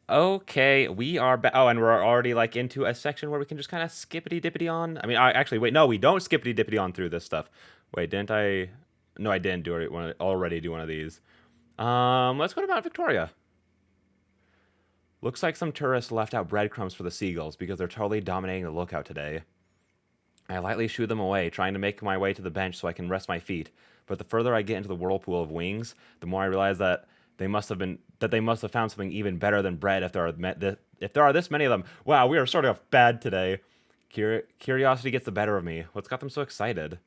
Okay, we are back. Oh, and we're already like into a section where we can just kind of skippity dippity on. I mean, actually, wait, no, we don't skippity dippity on through this stuff. Wait, didn't I? No, I didn't already do one of these. Let's go to Mount Victoria. Looks like some tourists left out breadcrumbs for the seagulls because they're totally dominating the lookout today. I lightly shoo them away, trying to make my way to the bench so I can rest my feet. But the further I get into the whirlpool of wings, the more I realize that they must have found something even better than bread if there are this many of them. Wow, we are starting off bad today. Curiosity gets the better of me. What's got them so excited?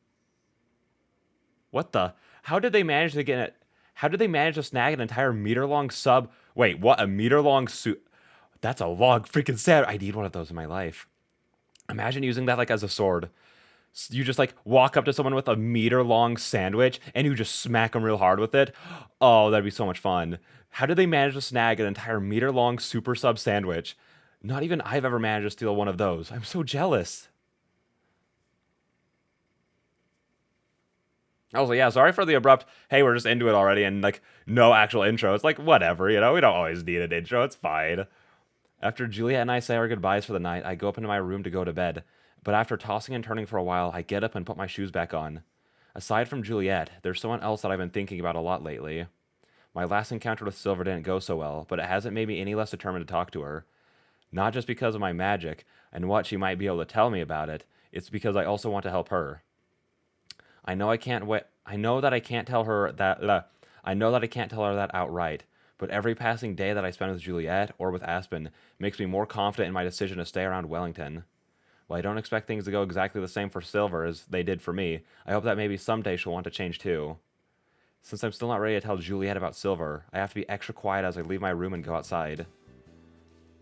What the? How did they manage to get it? How did they manage to snag an entire meter long sub? Wait, what? A meter long suit? That's a long freaking set. I need one of those in my life. Imagine using that like as a sword. You just like walk up to someone with a meter long sandwich and you just smack them real hard with it. Oh, that'd be so much fun. How did they manage to snag an entire meter long super sub sandwich? Not even I've ever managed to steal one of those. I'm so jealous. Also, yeah, sorry for the abrupt, hey, we're just into it already and like no actual intro. It's like, whatever, we don't always need an intro. It's fine. After Juliet and I say our goodbyes for the night, I go up into my room to go to bed. But after tossing and turning for a while, I get up and put my shoes back on. Aside from Juliet, there's someone else that I've been thinking about a lot lately. My last encounter with Silver didn't go so well, but it hasn't made me any less determined to talk to her. Not just because of my magic and what she might be able to tell me about it, it's because I also want to help her. I know I can't wait. I know that I can't tell her that. I know that I can't tell her that outright. But every passing day that I spend with Juliet or with Aspen makes me more confident in my decision to stay around Wellington. While I don't expect things to go exactly the same for Silver as they did for me, I hope that maybe someday she'll want to change too. Since I'm still not ready to tell Juliet about Silver, I have to be extra quiet as I leave my room and go outside.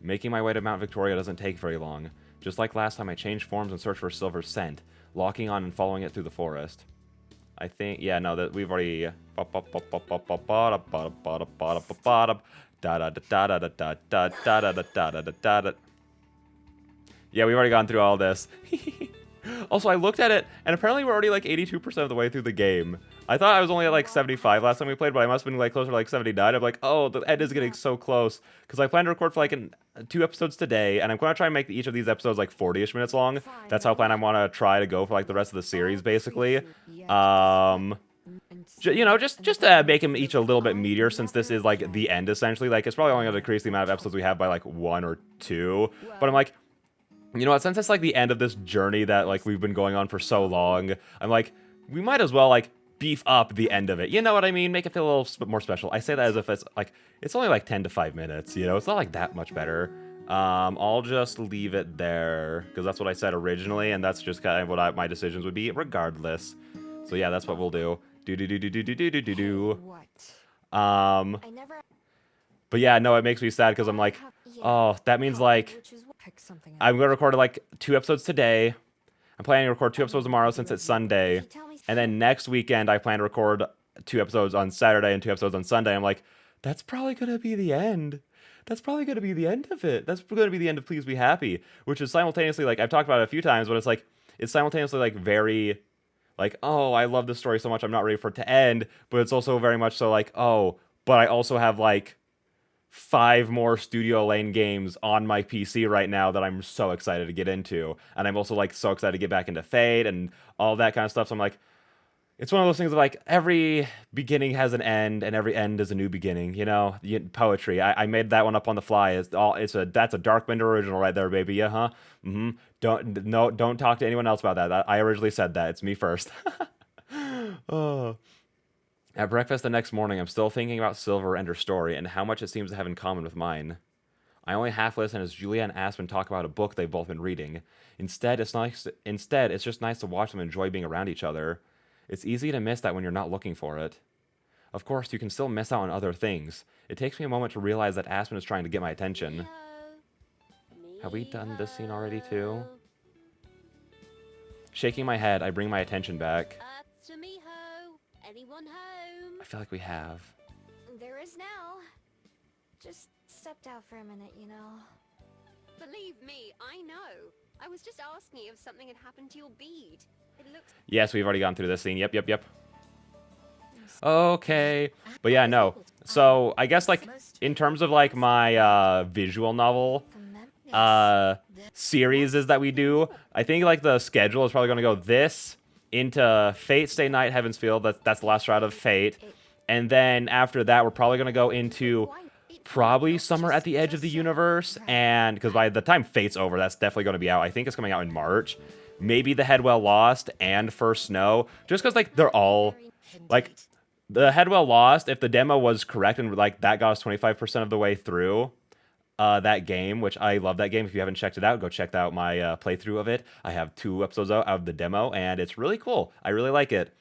Making my way to Mount Victoria doesn't take very long. Just like last time, I changed forms and searched for Silver's scent, locking on and following it through the forest. I think, yeah, no, that we've already. Yeah, we've already gone through all this. Also, I looked at it, and apparently we're already like 82% of the way through the game. I thought I was only at like 75 last time we played, but I must have been like closer to like 79. I'm like, oh, the end is getting so close. Because I plan to record for like 2 episodes today, and I'm going to try and make each of these episodes like 40-ish minutes long. That's how I plan I want to try to go for like the rest of the series, basically. Just to make them each a little bit meatier, since this is like the end essentially. Like, it's probably only going to decrease the amount of episodes we have by like 1 or 2. But I'm like, you know what, since it's like the end of this journey that like we've been going on for so long, I'm like, we might as well like beef up the end of it. You know what I mean? Make it feel a little more special. I say that as if it's only like 10 to 5 minutes, it's not like that much better. I'll just leave it there because that's what I said originally, and that's just kind of what my decisions would be regardless. So yeah, that's what we'll do. Do. Um, but yeah, no, it makes me sad because I'm like, oh, that means like I'm gonna record like 2 episodes today. I'm planning to record 2 episodes tomorrow since it's Sunday, and then next weekend I plan to record 2 episodes on Saturday and 2 episodes on Sunday. I'm like, that's probably gonna be the end. That's probably gonna be the end of it. That's gonna be the end of Please Be Happy, which is simultaneously like I've talked about it a few times, but it's simultaneously like very like, oh, I love this story so much I'm not ready for it to end, but it's also very much so like, oh, but I also have like 5 more Studio Lane games on my PC right now that I'm so excited to get into. And I'm also like so excited to get back into Fate and all that kind of stuff. So I'm like, it's one of those things of like every beginning has an end and every end is a new beginning, poetry. I made that one up on the fly. That's a Darkwind original right there, baby. Yeah, huh? Mm-hmm. Don't talk to anyone else about that. I originally said that. It's me first. Oh. At breakfast the next morning, I'm still thinking about Silver and her story and how much it seems to have in common with mine. I only half listen as Julia and Aspen talk about a book they've both been reading. Instead, it's just nice to watch them enjoy being around each other. It's easy to miss that when you're not looking for it. Of course, you can still miss out on other things. It takes me a moment to realize that Aspen is trying to get my attention. Have we done this scene already too? Shaking my head, I bring my attention back. Anyone home? I feel like we have. There is now. Just stepped out for a minute, Believe me, I know. I was just asking if something had happened to your bead. It looks... Yes, we've already gone through this scene. Yep. Okay. But yeah, no. So I guess like in terms of like my visual novel series is that we do, I think like the schedule is probably going to go this into Fate Stay Night Heaven's Field. That's the last route of Fate. And then after that, we're probably going to go into probably Summer at the Edge of the Universe. And because by the time Fate's over, that's definitely going to be out. I think it's coming out in March. Maybe The Headwell Lost and First Snow. Just because like they're all like the Headwell Lost, if the demo was correct and like that got us 25% of the way through that game, which I love that game. If you haven't checked it out, go check out my playthrough of it. I have 2 episodes out of the demo, and it's really cool. I really like it.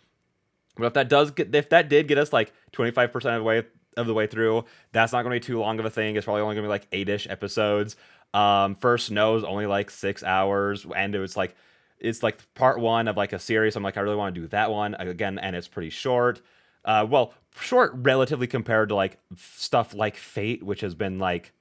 But if that did get us like 25% of the way through, that's not going to be too long of a thing. It's probably only going to be like 8-ish episodes. First Snow is only like 6 hours, and it's like part 1 of like a series. I'm like, I really want to do that one again, and it's pretty short. Well, short relatively compared to like stuff like Fate, which has been like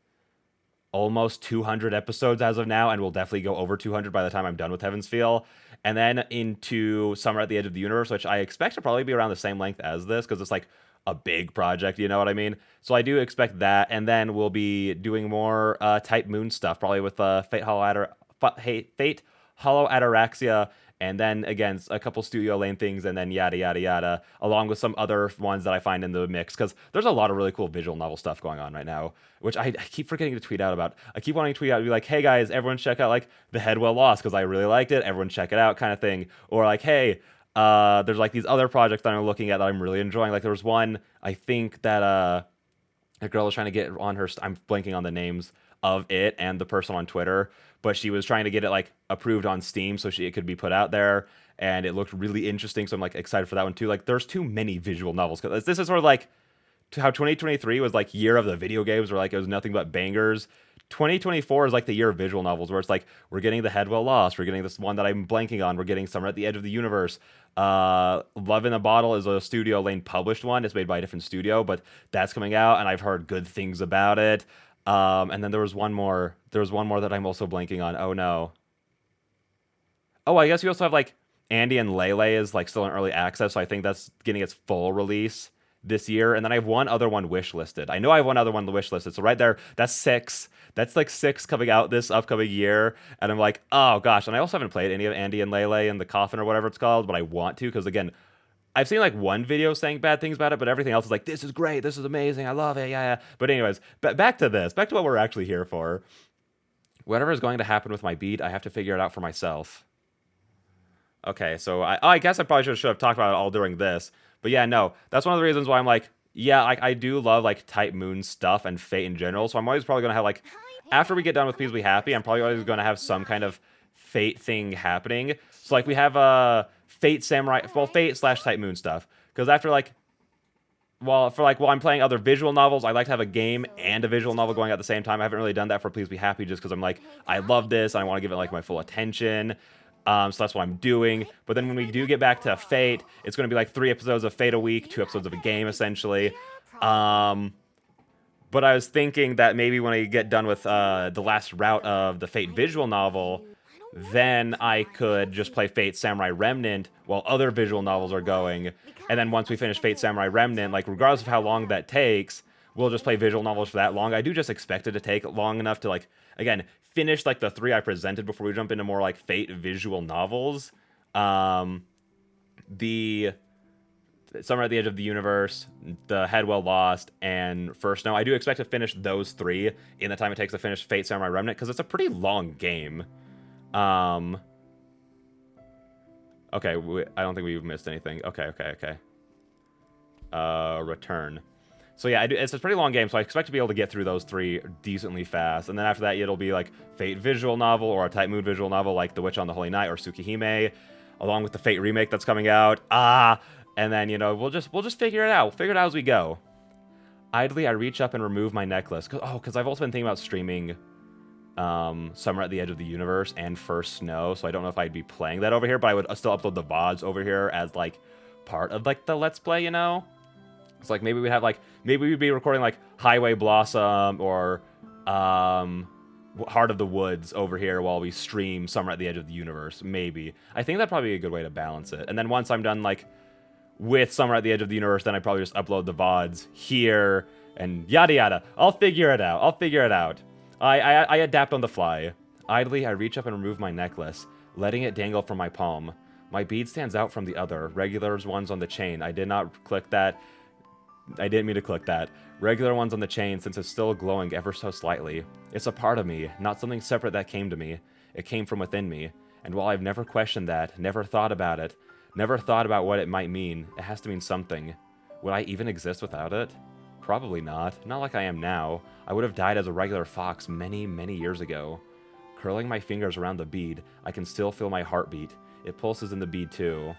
almost 200 episodes as of now, and will definitely go over 200 by the time I'm done with Heaven's Feel. And then into Summer at the Edge of the Universe, which I expect to probably be around the same length as this, because it's like a big project, you know what I mean? So I do expect that, and then we'll be doing more Type Moon stuff, probably with Fate Hollow Ataraxia, and then again a couple Studio Lane things, and then yada yada yada, along with some other ones that I find in the mix, because there's a lot of really cool visual novel stuff going on right now, which I keep forgetting to tweet out about. I keep wanting to tweet out and be like, hey guys, everyone check out like The Headwell Lost, because I really liked it, everyone check it out kind of thing. Or like, hey, there's like these other projects that I'm looking at that I'm really enjoying. Like there was one, I think that a girl was trying to get on her, I'm blanking on the names of it and the person on Twitter, but she was trying to get it like approved on Steam so it could be put out there, and it looked really interesting. So I'm like excited for that one too. Like there's too many visual novels, because this is sort of like how 2023 was like year of the video games, where like it was nothing but bangers. 2024 is like the year of visual novels, where it's like we're getting The Headwell Lost, we're getting this one that I'm blanking on, we're getting Summer at the Edge of the Universe. Love in a Bottle is a Studio Lane published one. It's made by a different studio, but that's coming out, and I've heard good things about it. And then there was one more that I'm also blanking on. Oh no. Oh, I guess you also have like Andy and Lele is like still in early access, so I think that's getting its full release this year. And then I have one other one wish listed. I know I have one other one wish listed. So right there, that's 6. That's like 6 coming out this upcoming year. And I'm like, oh gosh. And I also haven't played any of Andy and Lele and the Coffin or whatever it's called, but I want to, because again, I've seen like one video saying bad things about it, but everything else is like, this is great, this is amazing, I love it, yeah. But anyways, back to what we're actually here for. Whatever is going to happen with my beat, I have to figure it out for myself. Okay, so I guess I probably should have talked about it all during this. But yeah, no, that's one of the reasons why I'm like, yeah, I do love like Type Moon stuff and Fate in general. So I'm always probably going to have like, after we get done with Please Be Happy, I'm probably always going to have some kind of Fate thing happening. So like we have Fate Samurai, well, Fate / Type Moon stuff. Because after like, while I'm playing other visual novels, I like to have a game and a visual novel going at the same time. I haven't really done that for Please Be Happy, just because I'm like, I love this, and I want to give it like my full attention. So that's what I'm doing. But then when we do get back to Fate, it's going to be like 3 episodes of Fate a week, 2 episodes of a game, essentially. But I was thinking that maybe when I get done with the last route of the Fate visual novel, then I could just play Fate Samurai Remnant while other visual novels are going. And then once we finish Fate Samurai Remnant, like regardless of how long that takes, we'll just play visual novels for that long. I do just expect it to take long enough to like, again, finish like the 3 I presented before we jump into more like Fate visual novels. The Summer at the Edge of the Universe, The Headwell Lost, and First Snow. I do expect to finish those 3 in the time it takes to finish Fate Samurai Remnant, because it's a pretty long game. Okay, I don't think we've missed anything. Okay. Return. So yeah, it's a pretty long game, so I expect to be able to get through those 3 decently fast. And then after that, it'll be like Fate visual novel or a Type Moon visual novel like The Witch on the Holy Night or Tsukihime, along with the Fate remake that's coming out. And then, you know, we'll just figure it out. We'll figure it out as we go. Idly, I reach up and remove my necklace. Because I've also been thinking about streaming Summer at the Edge of the Universe and First Snow, so I don't know if I'd be playing that over here, but I would still upload the VODs over here as like part of like the Let's Play, you know? It's like maybe we'd be recording like Highway Blossom or Heart of the Woods over here while we stream Summer at the Edge of the Universe. Maybe. I think that'd probably be a good way to balance it. And then once I'm done like with Summer at the Edge of the Universe, then I probably just upload the VODs here and yada yada. I'll figure it out. I adapt on the fly. Idly, I reach up and remove my necklace, letting it dangle from my palm. My bead stands out from the other, regular ones on the chain. I didn't mean to click that. Regular ones on the chain since it's still glowing ever so slightly. It's a part of me, not something separate that came to me. It came from within me. And while I've never questioned that, never thought about it, never thought about what it might mean, it has to mean something. Would I even exist without it? Probably not. Not like I am now. I would have died as a regular fox many, many years ago. Curling my fingers around the bead, I can still feel my heartbeat. It pulses in the bead too.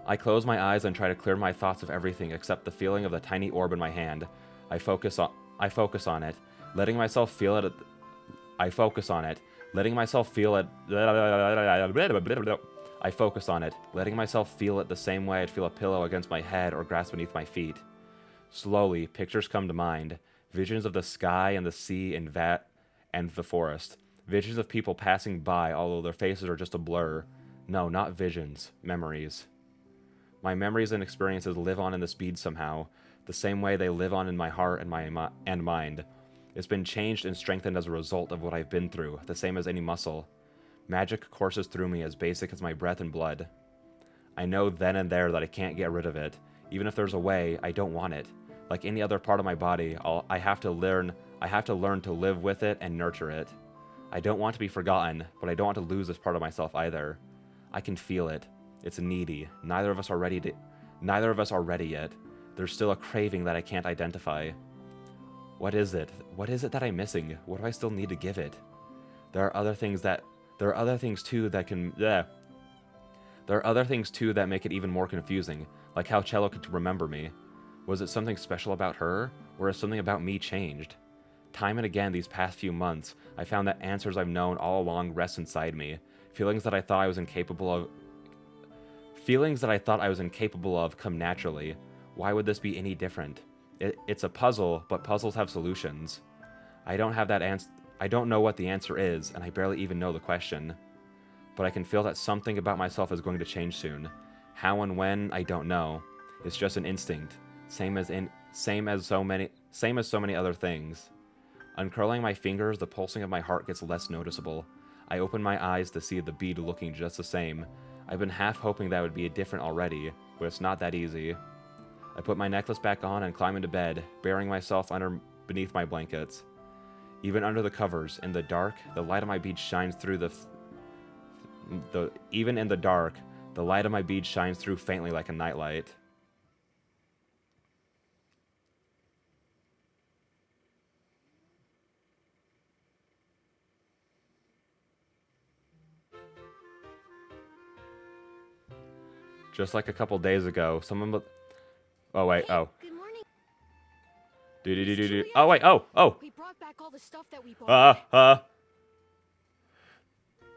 I close my eyes and try to clear my thoughts of everything except the feeling of the tiny orb in my hand. I focus on it, letting myself feel it. I focus on it, letting myself feel it. I focus on it, letting myself feel it the same way I'd feel a pillow against my head or grass beneath my feet. Slowly, pictures come to mind. Visions of the sky and the sea and the forest. Visions of people passing by, although their faces are just a blur. No, not visions. Memories. My memories and experiences live on in this bead somehow, the same way they live on in my heart and my mind. It's been changed and strengthened as a result of what I've been through, the same as any muscle. Magic courses through me as basic as my breath and blood. I know then and there that I can't get rid of it. Even if there's a way, I don't want it. Like any other part of my body, I have to learn to live with it and nurture it. I don't want to be forgotten, but I don't want to lose this part of myself either. I can feel it. It's needy. Neither of us are ready yet. There's still a craving that I can't identify. What is it? What is it that I'm missing? What do I still need to give it? There are other things too that make it even more confusing, like how Cello could remember me. Was it something special about her, or has something about me changed? Time and again these past few months, I found that answers I've known all along rest inside me, feelings that I thought I was incapable of come naturally. Why would this be any different? It's a puzzle, but puzzles have solutions. I don't know what the answer is, and I barely even know the question. But I can feel that something about myself is going to change soon. How and when, I don't know. It's just an instinct, same as so many other things. Uncurling my fingers, the pulsing of my heart gets less noticeable. I open my eyes to see the bead looking just the same. I've been half hoping that would be different already, but it's not that easy. I put my necklace back on and climb into bed, burying myself beneath my blankets. Even under the covers, in the dark, the light of my bead shines through even in the dark, the light of my bead shines through faintly like a nightlight. Just like a couple days ago, oh wait, oh. Good morning. Do. Oh wait, oh. We brought back all the stuff that we bought.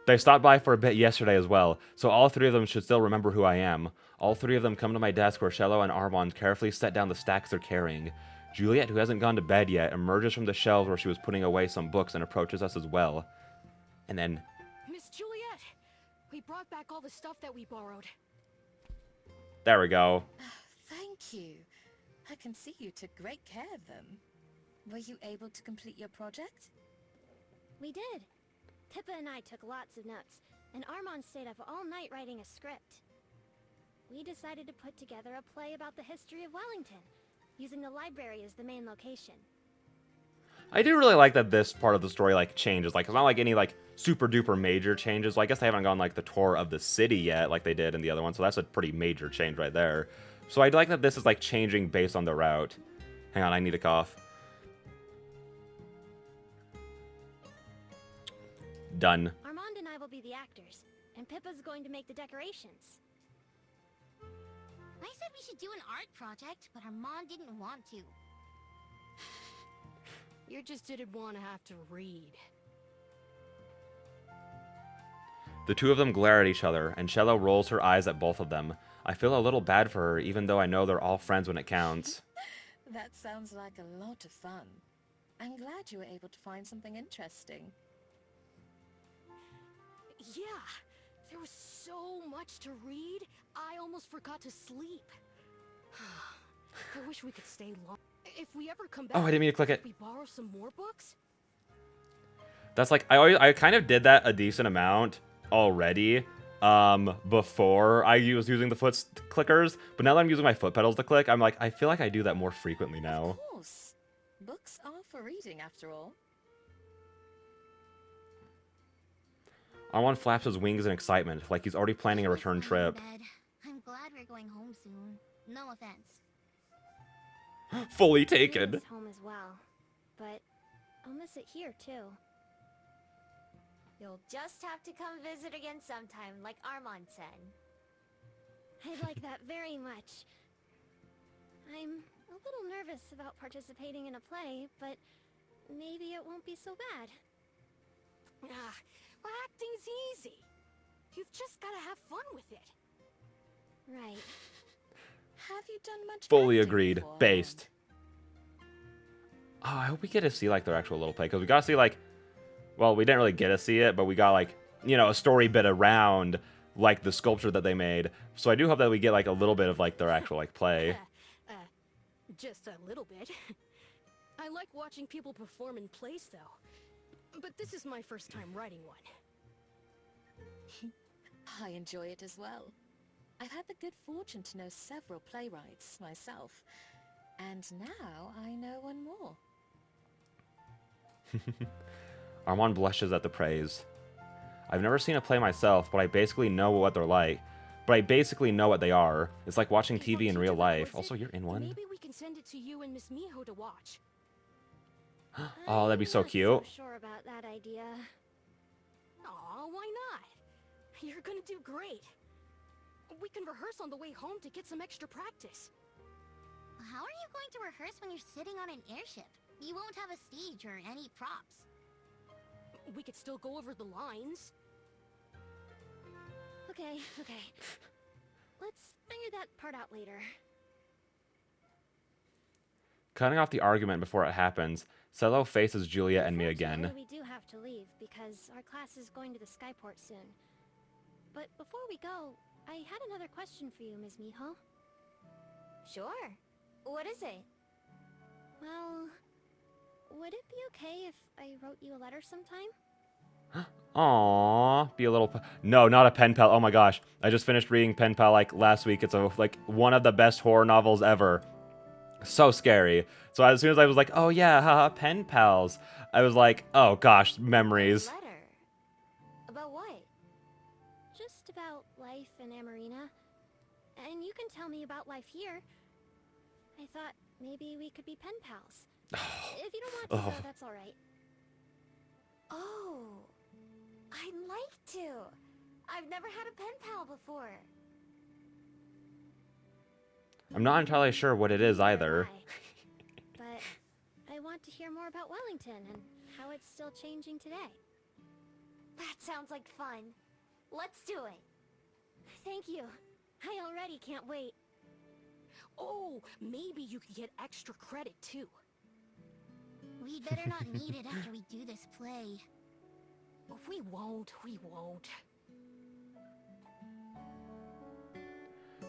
They stopped by for a bit yesterday as well, so all three of them should still remember who I am. All three of them come to my desk where Shello and Armand carefully set down the stacks they're carrying. Juliet, who hasn't gone to bed yet, emerges from the shelves where she was putting away some books and approaches us as well. And then... Miss Juliet, we brought back all the stuff that we borrowed. There we go. Thank you. I can see you took great care of them. Were you able to complete your project? We did. Pippa and I took lots of notes, and Armand stayed up all night writing a script. We decided to put together a play about the history of Wellington, using the library as the main location. I do really like that this part of the story, like, changes. Like, it's not like any, like, super duper major changes. Well, I guess they haven't gone, like, the tour of the city yet, like they did in the other one, so that's a pretty major change right there. So I like that this is, like, changing based on the route. Hang on, I need a cough. Done. Armand and I will be the actors, and Pippa's going to make the decorations. I said we should do an art project, but Armand didn't want to. You just didn't want to have to read. The two of them glare at each other, and Cello rolls her eyes at both of them. I feel a little bad for her, even though I know they're all friends when it counts. That sounds like a lot of fun. I'm glad you were able to find something interesting. Yeah, There was so much to read, I almost forgot to sleep. I wish we could stay long. If we ever come back, Oh, I didn't mean to click it. we borrow some more books? That's like I kind of did that a decent amount already before I was using the foot clickers, but now that I'm using my foot pedals to click, I'm like I feel like I do that more frequently now. Of course. Books are for reading, after all. Armand flaps his wings in excitement, like he's already planning a return trip. Bed. I'm glad we're going home soon. No offense. Fully I taken. miss home as well, but I'll miss it here too. You'll just have to come visit again sometime, like Armand said. I'd like that very much. I'm a little nervous about participating in a play, but maybe it won't be so bad. Ah, well, acting's easy. You've just gotta have fun with it. Right. Have you done much Fully acting agreed. beforehand? Based. Oh, I hope we get to see like their actual little play, because we got to see like, well, we didn't really get to see it, but we got like, you know, a story bit around like the sculpture that they made. So I do hope that we get like a little bit of like their actual like play. Just a little bit. I like watching people perform in plays, though. But this is my first time writing one. I enjoy it as well. I've had the good fortune to know several playwrights myself, and now I know one more. Armand blushes at the praise. I've never seen a play myself, but I basically know what they're like. But I basically know what they are. It's like watching If our TV in teacher real life. records Also, it, you're in one? Maybe we can send it to you and Miss Miho to watch. Oh, that'd be so I'm not cute. so sure about that idea. Aw, why not? You're gonna do great. We can rehearse on the way home to get some extra practice. How are you going to rehearse when you're sitting on an airship? You won't have a stage or any props. We could still go over the lines. Okay. Let's figure that part out later. Cutting off the argument before it happens, Cello faces Juliet and me again. Unfortunately, we do have to leave because our class is going to the skyport soon. But before we go, I had another question for you, Ms. Miho. Sure. What is it? Well, would it be okay if I wrote you a letter sometime? Aww, be a little. No, not a pen pal. Oh my gosh, I just finished reading Pen Pal like last week. It's like one of the best horror novels ever. So scary. So as soon as I was like, oh yeah, haha, pen pals, I was like, oh gosh, memories. Letter. About what? Just about life in Amarina. And you can tell me about life here. I thought maybe we could be pen pals. If you don't want to, though, that's alright. Oh, I'd like to. I've never had a pen pal before. I'm not entirely sure what it is either. But I want to hear more about Wellington and how it's still changing today. That sounds like fun. Let's do it. Thank you. I already can't wait. Oh, maybe you could get extra credit too. We'd better not need it after we do this play. We won't.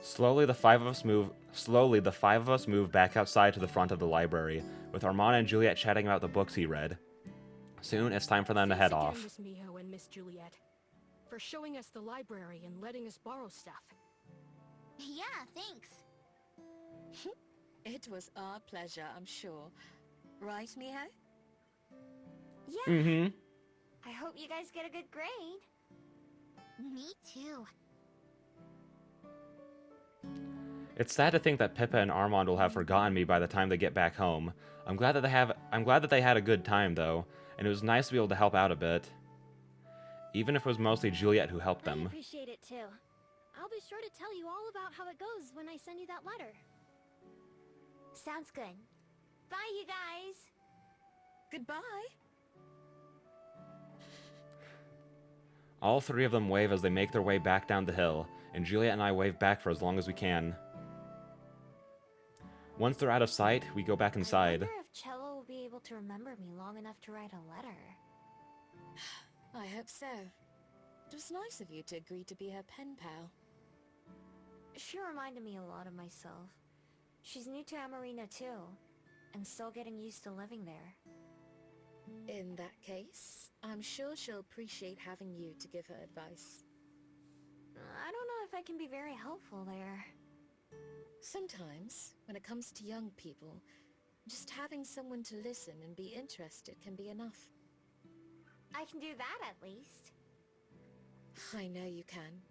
Slowly, the five of us move back outside to the front of the library, with Armand and Juliet chatting about the books he read. Soon, it's time for them to head Thanks again, off. Miss Miho and Miss Juliet, for showing us the library and letting us borrow stuff. Yeah, thanks. It was our pleasure, I'm sure. Right, Miho? Yeah. Mm-hmm. I hope you guys get a good grade. Me too. It's sad to think that Pippa and Armand will have forgotten me by the time they get back home. I'm glad that they had a good time though, and it was nice to be able to help out a bit. Even if it was mostly Juliet who helped I them. appreciate it too. I'll be sure to tell you all about how it goes when I send you that letter. Sounds good. Bye, you guys. Goodbye. All three of them wave as they make their way back down the hill, and Juliet and I wave back for as long as we can. Once they're out of sight, we go back I inside. wonder if Cello will be able to remember me long enough to write a letter. I hope so. It was nice of you to agree to be her pen pal. She reminded me a lot of myself. She's new to Amarina too, and still getting used to living there. In that case, I'm sure she'll appreciate having you to give her advice. I don't know if I can be very helpful there. Sometimes, when it comes to young people, just having someone to listen and be interested can be enough. I can do that at least. I know you can.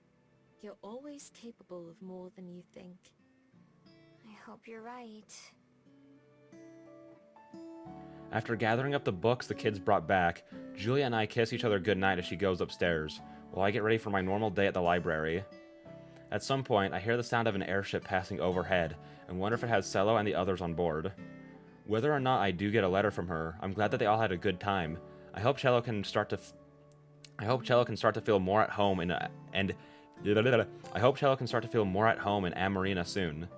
You're always capable of more than you think. I hope you're right. After gathering up the books the kids brought back, Julia and I kiss each other goodnight as she goes upstairs, while I get ready for my normal day at the library. At some point, I hear the sound of an airship passing overhead, and wonder if it has Cello and the others on board. Whether or not I do get a letter from her, I'm glad that they all had a good time. I hope Cello can start to feel more at home in Amarina soon.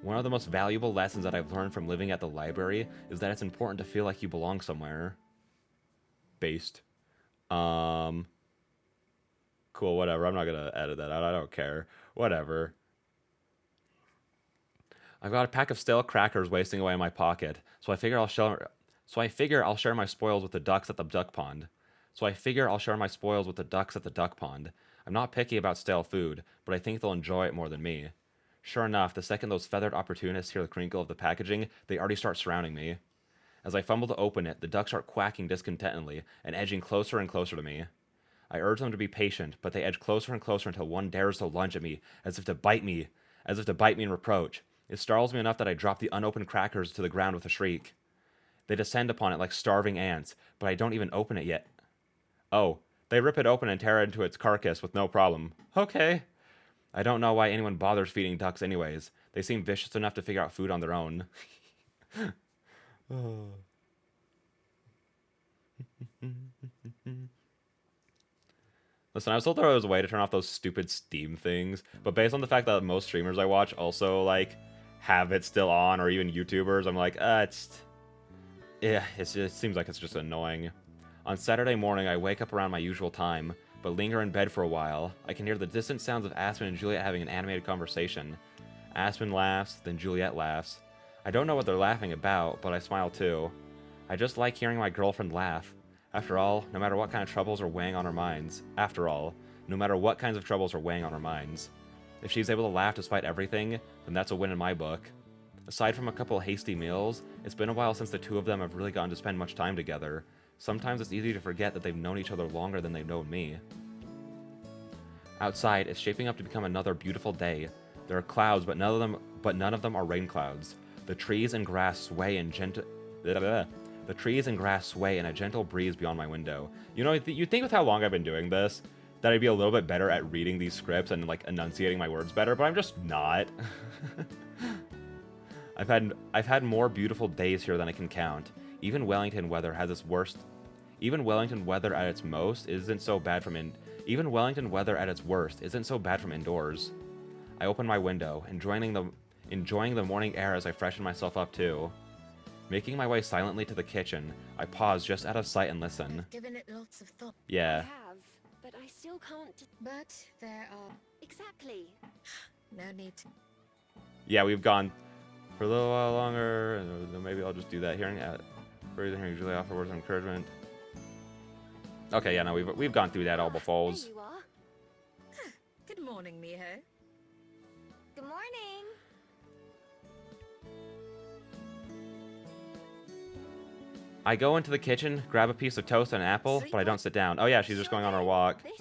One of the most valuable lessons that I've learned from living at the library is that it's important to feel like you belong somewhere. Based. Cool, whatever. I'm not gonna edit that out. I don't care. Whatever. I've got a pack of stale crackers wasting away in my pocket, so I figure I'll share my spoils with the ducks at the duck pond. I'm not picky about stale food, but I think they'll enjoy it more than me. Sure enough, the second those feathered opportunists hear the crinkle of the packaging, they already start surrounding me. As I fumble to open it, the ducks start quacking discontentedly and edging closer and closer to me. I urge them to be patient, but they edge closer and closer until one dares to lunge at me, as if to bite me in reproach. It startles me enough that I drop the unopened crackers to the ground with a shriek. They descend upon it like starving ants, but I don't even open it yet. Oh, they rip it open and tear it into its carcass with no problem. Okay. I don't know why anyone bothers feeding ducks anyways. They seem vicious enough to figure out food on their own. Listen, I was told there was a way to turn off those stupid Steam things, but based on the fact that most streamers I watch also, like, have it still on, or even YouTubers, I'm like, it seems like it's just annoying. On Saturday morning, I wake up around my usual time, but linger in bed for a while. I can hear the distant sounds of Aspen and Juliet having an animated conversation. Aspen laughs, then Juliet laughs. I don't know what they're laughing about, but I smile too. I just like hearing my girlfriend laugh. After all, no matter what kind of troubles are weighing on our minds. If she's able to laugh despite everything, then that's a win in my book. Aside from a couple of hasty meals, it's been a while since the two of them have really gotten to spend much time together. Sometimes it's easy to forget that they've known each other longer than they've known me. Outside, it's shaping up to become another beautiful day. There are clouds, but none of them are rain clouds. The trees and grass sway in a gentle breeze beyond my window. You know, you'd think with how long I've been doing this, that I'd be a little bit better at reading these scripts and, like, enunciating my words better, but I'm just not. I've had more beautiful days here than I can count. Even Wellington weather at its worst isn't so bad from indoors. I open my window, enjoying the morning air as I freshen myself up too. Making my way silently to the kitchen, I pause just out of sight and listen. I've given it lots of thought. Yeah. I have, but I still can't. But there are... Exactly. No need to... Yeah, we've gone for a little while longer, and maybe I'll just do that. Hearing Julie offer words of encouragement. Okay, yeah, no, we've gone through that all before. There you are. Good morning, Miho. Good morning. I go into the kitchen, grab a piece of toast and an apple, but I don't sit down. Oh yeah, she's just going on her walk. This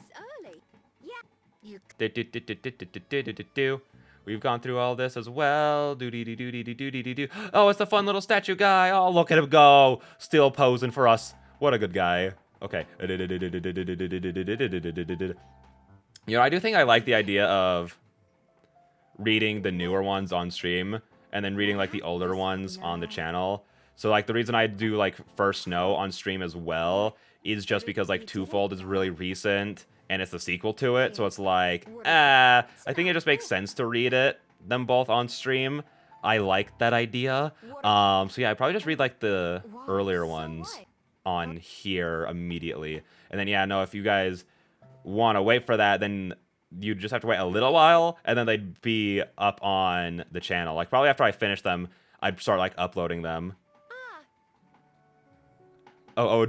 early. Yeah. You... We've gone through all this as well. Oh, it's the fun little statue guy. Oh, look at him go. Still posing for us. What a good guy. Okay. You know, I do think I like the idea of reading the newer ones on stream and then reading, like, the older ones on the channel. So, like, the reason I do, like, First Snow on stream as well is just because, like, Twofold is really recent and it's the sequel to it. So it's like, I think it just makes sense to read them both on stream. I like that idea. So yeah, I probably just read, like, the earlier ones on here immediately. And then, yeah, no, if you guys want to wait for that, then you just have to wait a little while, and then they'd be up on the channel. Like, probably after I finish them, I'd start, like, uploading them. Oh,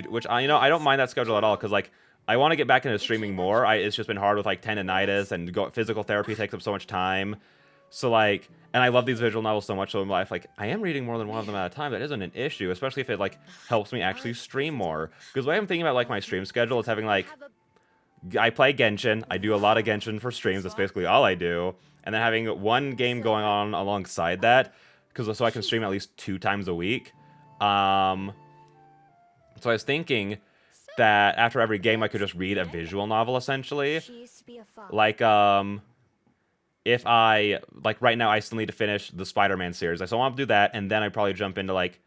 which, I don't mind that schedule at all, because, like, I want to get back into streaming more. It's just been hard with, like, tendinitis, and physical therapy takes up so much time. So, like, and I love these visual novels so much, so in life, like, I am reading more than one of them at a time. That isn't an issue, especially if it, like, helps me actually stream more. Because the way I'm thinking about, like, my stream schedule is having, like, I play Genshin. I do a lot of Genshin for streams. That's basically all I do. And then having one game going on alongside that, so I can stream at least 2 times a week. So I was thinking that after every game, I could just read a visual novel, essentially. Like, if I, like, right now, I still need to finish the Spider-Man series. I still want to do that, and then I'd probably jump into, like,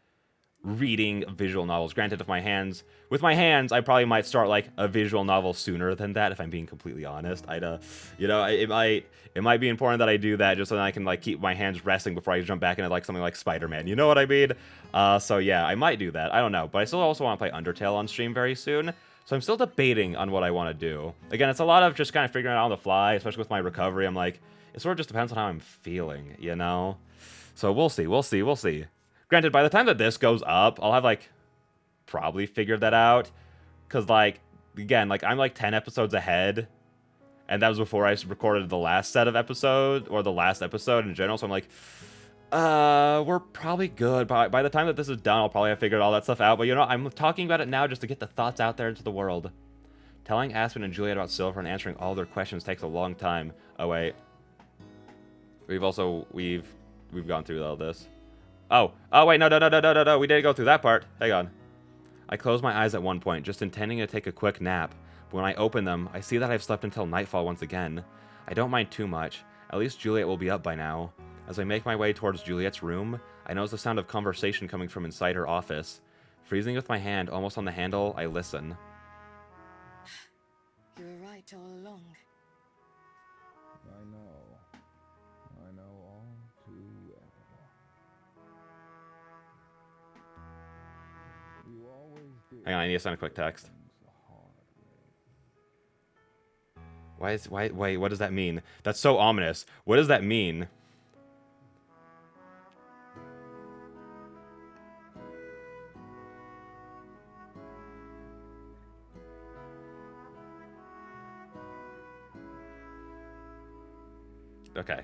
reading visual novels. Granted, with my hands, I probably might start, like, a visual novel sooner than that, if I'm being completely honest. It might be important that I do that just so that I can, like, keep my hands resting before I jump back into, like, something like Spider-Man. You know what I mean? So yeah, I might do that. I don't know. But I still also want to play Undertale on stream very soon. So I'm still debating on what I want to do. Again, it's a lot of just kind of figuring it out on the fly, especially with my recovery. I'm like, it sort of just depends on how I'm feeling, you know? So we'll see. Granted, by the time that this goes up, I'll have, like, probably figured that out. Because, like, again, like, I'm, like, 10 episodes ahead. And that was before I recorded the last set of episodes, or the last episode in general. So I'm like, we're probably good. By the time that this is done, I'll probably have figured all that stuff out. But, you know, I'm talking about it now just to get the thoughts out there into the world. Telling Aspen and Juliet about Silver and answering all their questions takes a long time. Oh, wait. We've gone through all this. Oh, wait, no, we didn't go through that part. Hang on. I close my eyes at one point, just intending to take a quick nap. But when I open them, I see that I've slept until nightfall once again. I don't mind too much. At least Juliet will be up by now. As I make my way towards Juliet's room, I notice the sound of conversation coming from inside her office. Freezing with my hand almost on the handle, I listen. You were right all along. I know all too well. You always did. Hang on, I need to send a quick text. things the hard way. Wait, what does that mean? That's so ominous. What does that mean? Okay.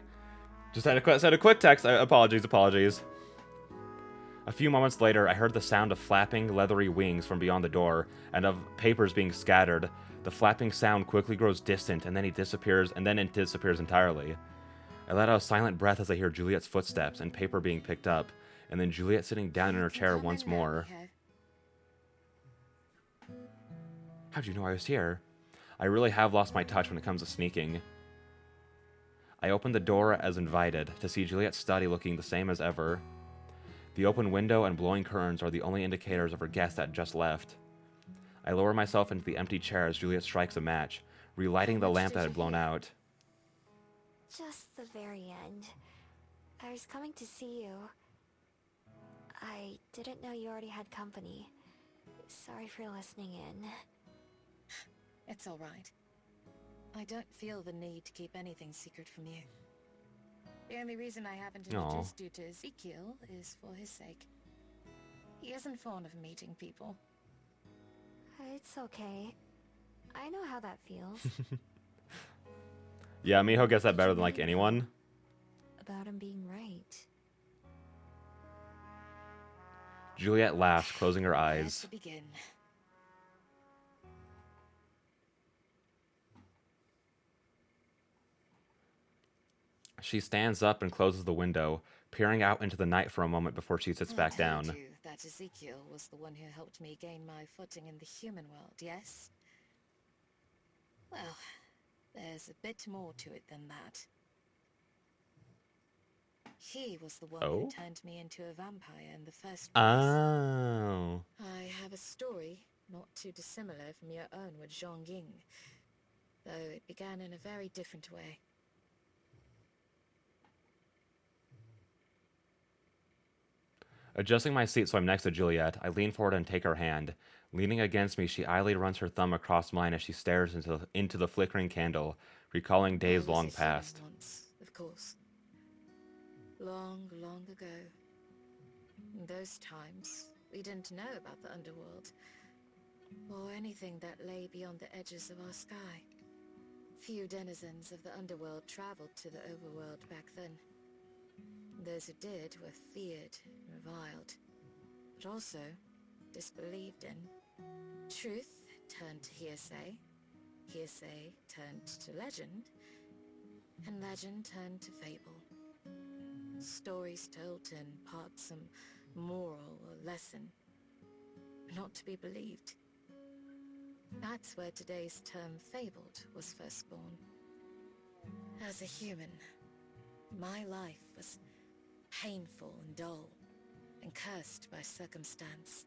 Just sent a quick text. Apologies. A few moments later, I heard the sound of flapping, leathery wings from beyond the door, and of papers being scattered. The flapping sound quickly grows distant, and then it disappears entirely. I let out a silent breath as I hear Juliet's footsteps and paper being picked up, and then Juliet sitting down in her chair once more. How'd you know I was here? I really have lost my touch when it comes to sneaking. I opened the door as invited, to see Juliet's study looking the same as ever. The open window and blowing curtains are the only indicators of her guest that just left. I lower myself into the empty chair as Juliet strikes a match, relighting the lamp that had blown out. Just the very end. I was coming to see you. I didn't know you already had company. Sorry for listening in. It's all right. I don't feel the need to keep anything secret from you. The only reason I haven't introduced you to Ezekiel is for his sake. He isn't fond of meeting people. It's okay. I know how that feels. Yeah, Miho gets that better than, like, anyone. About him being right. Juliet laughs, closing her Where eyes. to begin? She stands up and closes the window, peering out into the night for a moment before she sits back I down. told you that Ezekiel was the one who helped me gain my footing in the human world, yes? Well, there's a bit more to it than that. He was the one who turned me into a vampire in the first place. Oh. I have a story not too dissimilar from your own with Zhong Ying, though it began in a very different way. Adjusting my seat so I'm next to Juliet, I lean forward and take her hand. Leaning against me, she idly runs her thumb across mine as she stares into the flickering candle, recalling days I was long a human past. once, of course. Long, long ago. In those times, we didn't know about the underworld, or anything that lay beyond the edges of our sky. Few denizens of the underworld traveled to the overworld back then. Those who did were feared and reviled, but also disbelieved in. Truth turned to hearsay, hearsay turned to legend, and legend turned to fable. Stories told to impart some moral or lesson, but not to be believed. That's where today's term fabled was first born. As a human, my life was painful and dull, and cursed by circumstance.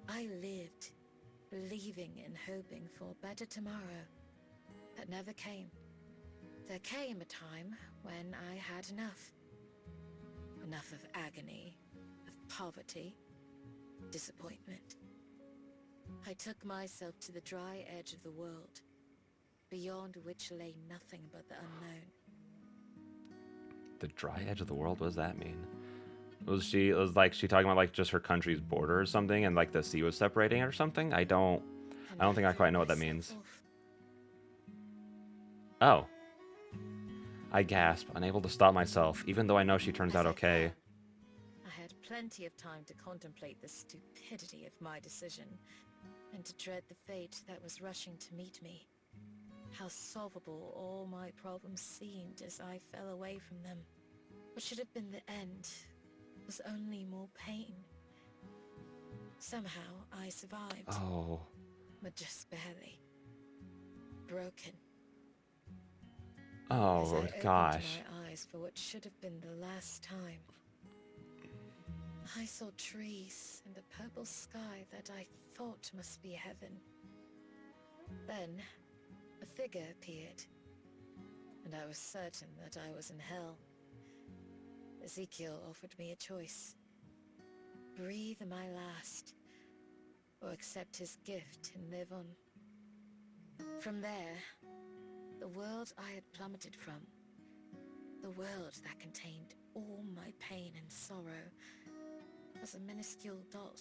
I lived, believing and hoping for a better tomorrow, that never came. There came a time when I had enough. Enough of agony, of poverty, disappointment. I took myself to the dry edge of the world, beyond which lay nothing but the unknown. The dry edge of the world? What does that mean? Was she talking about like just her country's border or something, and like the sea was separating or something? I don't think I quite know what that means. Oh. I gasp, unable to stop myself, even though I know she turns out okay. I had plenty of time to contemplate the stupidity of my decision, and to dread the fate that was rushing to meet me. How solvable all my problems seemed as I fell away from them. What should have been the end was only more pain. Somehow I survived. Oh. But just barely. Broken. Oh, As I opened gosh. my eyes for what should have been the last time, I saw trees and a purple sky that I thought must be heaven. Then, a figure appeared, and I was certain that I was in hell. Ezekiel offered me a choice. Breathe my last, or accept his gift and live on. From there, the world I had plummeted from, the world that contained all my pain and sorrow, was a minuscule dot,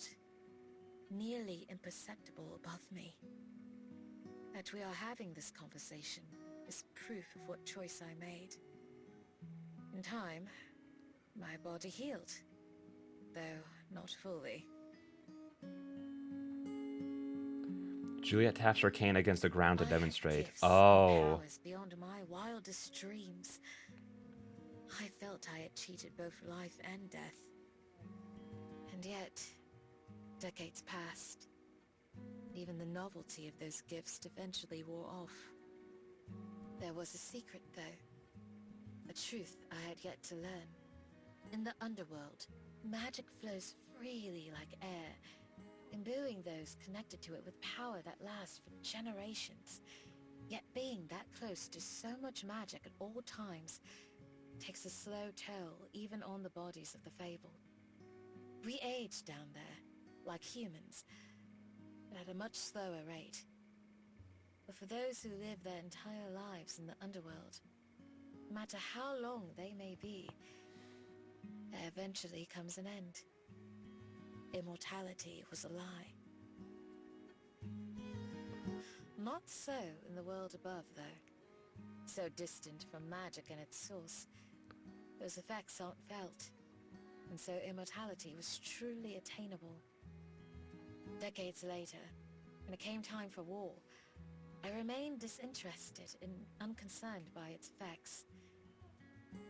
nearly imperceptible above me. That we are having this conversation is proof of what choice I made. In time, my body healed, though not fully. Juliet taps her cane against the ground to demonstrate. I had Oh. powers beyond my wildest dreams. I felt I had cheated both life and death. And yet, decades passed. Even the novelty of those gifts eventually wore off. There was a secret, though. A truth I had yet to learn. In the underworld, magic flows freely like air, imbuing those connected to it with power that lasts for generations. Yet being that close to so much magic at all times takes a slow toll even on the bodies of the fabled. We age down there, like humans, but at a much slower rate. But for those who live their entire lives in the underworld, no matter how long they may be, there eventually comes an end. Immortality was a lie. Not so in the world above, though. So distant from magic and its source, those effects aren't felt, and so immortality was truly attainable. Decades later, when it came time for war, I remained disinterested and unconcerned by its effects.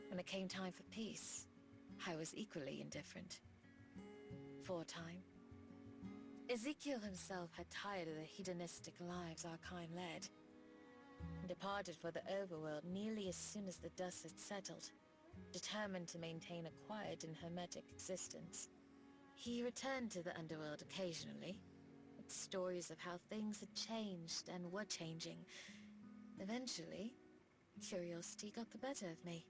When it came time for peace, I was equally indifferent. For a time, Ezekiel himself had tired of the hedonistic lives our kind led, and departed for the overworld nearly as soon as the dust had settled, determined to maintain a quiet and hermetic existence. He returned to the underworld occasionally, with stories of how things had changed and were changing. Eventually, curiosity got the better of me.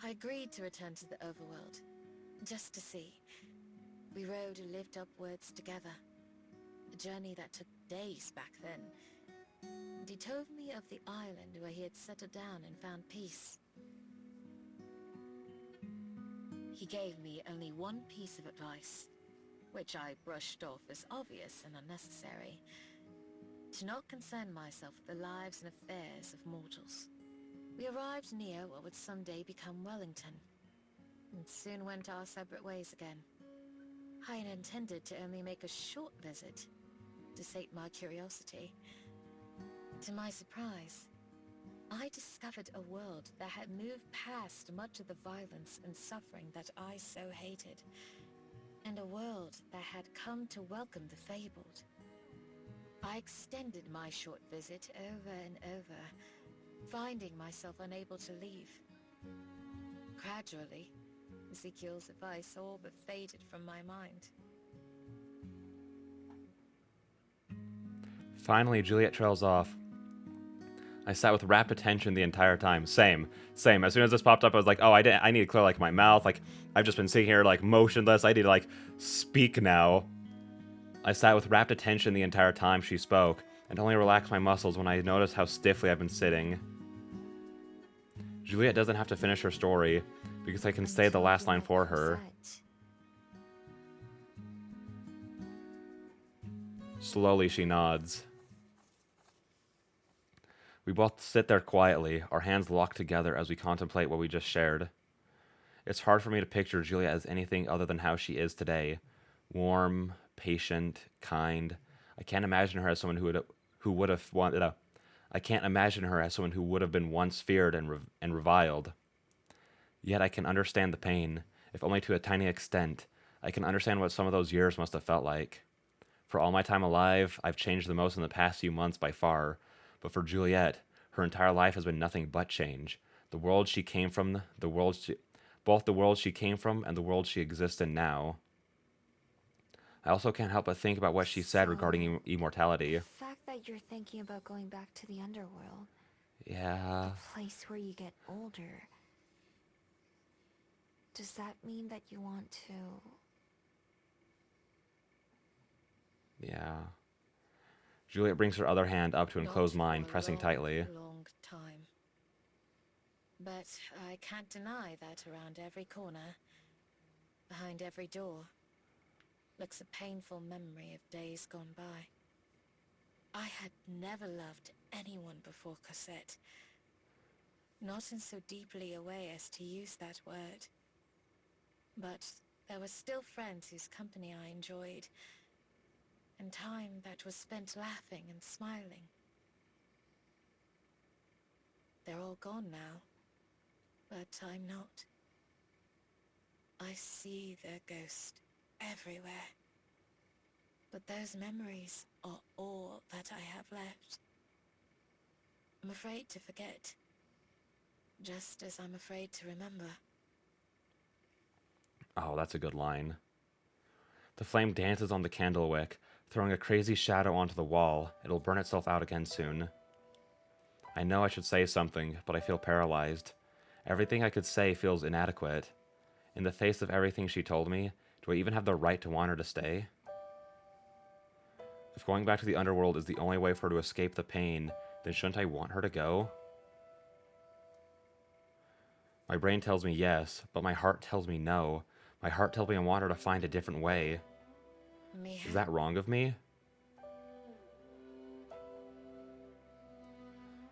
I agreed to return to the overworld, just to see. We rode a lift upwards together. A journey that took days back then. And he told me of the island where he had settled down and found peace. He gave me only one piece of advice, which I brushed off as obvious and unnecessary. To not concern myself with the lives and affairs of mortals. We arrived near what would someday become Wellington, and soon went our separate ways again. I had intended to only make a short visit, to sate my curiosity. To my surprise, I discovered a world that had moved past much of the violence and suffering that I so hated, and a world that had come to welcome the fabled. I extended my short visit over and over, finding myself unable to leave. Gradually, Ezekiel's advice all but faded from my mind. Finally, Juliet trails off. I sat with rapt attention the entire time. Same. As soon as this popped up, I was like, oh, I need to clear, like, my mouth. Like, I've just been sitting here, like, motionless. I need to, like, speak now. I sat with rapt attention the entire time she spoke, and only relaxed my muscles when I noticed how stiffly I've been sitting. Juliet doesn't have to finish her story, because I can say the last line for her. Slowly, she nods. We both sit there quietly, our hands locked together as we contemplate what we just shared. It's hard for me to picture Juliet as anything other than how she is today. Warm, patient, kind. I can't imagine her as someone who would have wanted. I can't imagine her as someone who would have been once feared and reviled. Yet I can understand the pain, if only to a tiny extent. I can understand what some of those years must have felt like. For all my time alive, I've changed the most in the past few months by far. But for Juliet, her entire life has been nothing but change. The world she came from, both the world she came from and the world she exists in now. I also can't help but think about what she said regarding immortality. The fact that you're thinking about going back to the underworld. Yeah. The place where you get older. Does that mean that you want to... Yeah. Juliet brings her other hand up to enclose mine, pressing tightly. Long time. But I can't deny that around every corner, behind every door, looks a painful memory of days gone by. I had never loved anyone before Cosette. Not in so deeply a way as to use that word. But there were still friends whose company I enjoyed, and time that was spent laughing and smiling. They're all gone now, but I'm not. I see their ghost everywhere. But those memories are all that I have left. I'm afraid to forget, just as I'm afraid to remember. Oh, that's a good line. The flame dances on the candle wick, throwing a crazy shadow onto the wall. It'll burn itself out again soon. I know I should say something, but I feel paralyzed. Everything I could say feels inadequate. In the face of everything she told me, do I even have the right to want her to stay? If going back to the underworld is the only way for her to escape the pain, then shouldn't I want her to go? My brain tells me yes, but my heart tells me no. My heart tells me I want her to find a different way. Is that wrong of me?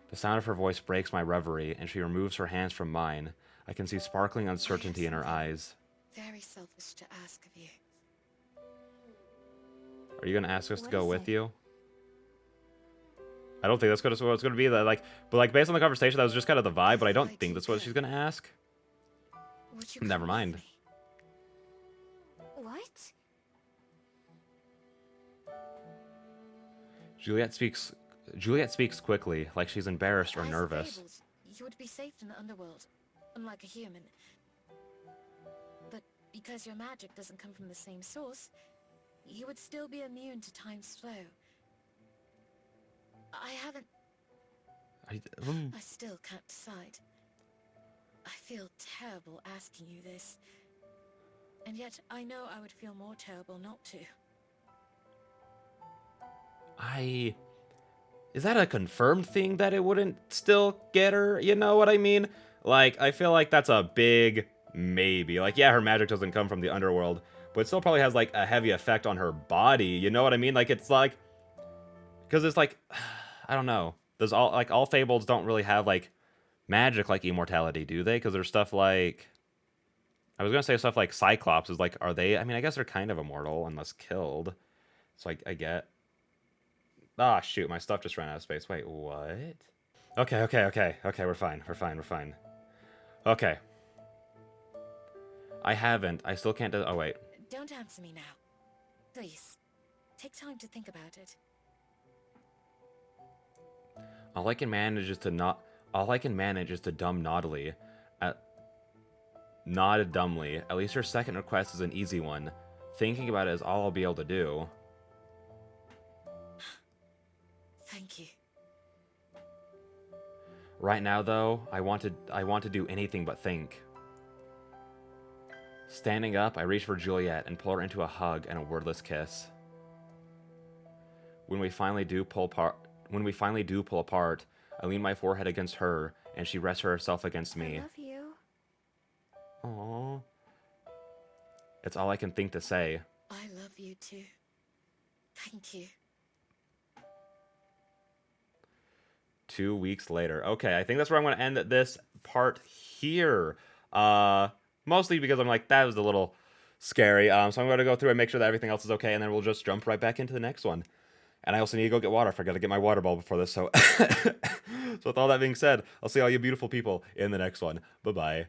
The sound of her voice breaks my reverie, and she removes her hands from mine. I can see sparkling uncertainty in her eyes. Very selfish to ask of you. Are you going to ask us to go with you? I don't think that's what it's going to be. But based on the conversation, that was just kind of the vibe, but I don't think that's what she's going to ask. Never mind. What? Juliet speaks quickly, like she's embarrassed or nervous. Fables, you would be safe in the underworld, unlike a human. But because your magic doesn't come from the same source, you would still be immune to time's flow. I still can't decide. I feel terrible asking you this. And yet, I know I would feel more terrible not to. Is that a confirmed thing that it wouldn't still get her? You know what I mean? Like, I feel like that's a big maybe. Like, yeah, her magic doesn't come from the underworld, but it still probably has, like, a heavy effect on her body. You know what I mean? Like, it's like... Because it's like... I don't know. Does all fables don't really have, like, magic like immortality, do they? Because there's stuff like... I was gonna say stuff like Cyclops is like, are they... I mean, I guess they're kind of immortal unless killed. So I get... Ah, shoot, my stuff just ran out of space. Wait, what? Okay, we're fine. Okay. I haven't. I still can't do... Oh, wait. Don't answer me now. Please. Take time to think about it. All I can manage is to dumb Naughtily. Nod dumbly. At least her second request is an easy one. Thinking about it is all I'll be able to do. Thank you. Right now, though, I want to do anything but think. Standing up, I reach for Juliet and pull her into a hug and a wordless kiss. When we finally do pull apart, I lean my forehead against her, and she rests herself against me. I love you. Aww. It's all I can think to say. I love you too. Thank you. 2 weeks later. Okay, I think that's where I'm going to end this part here. Mostly because I'm like, that was a little scary. So I'm going to go through and make sure that everything else is okay, and then we'll just jump right back into the next one. And I also need to go get water. I forgot to get my water bottle before this. So with all that being said, I'll see all you beautiful people in the next one. Bye-bye.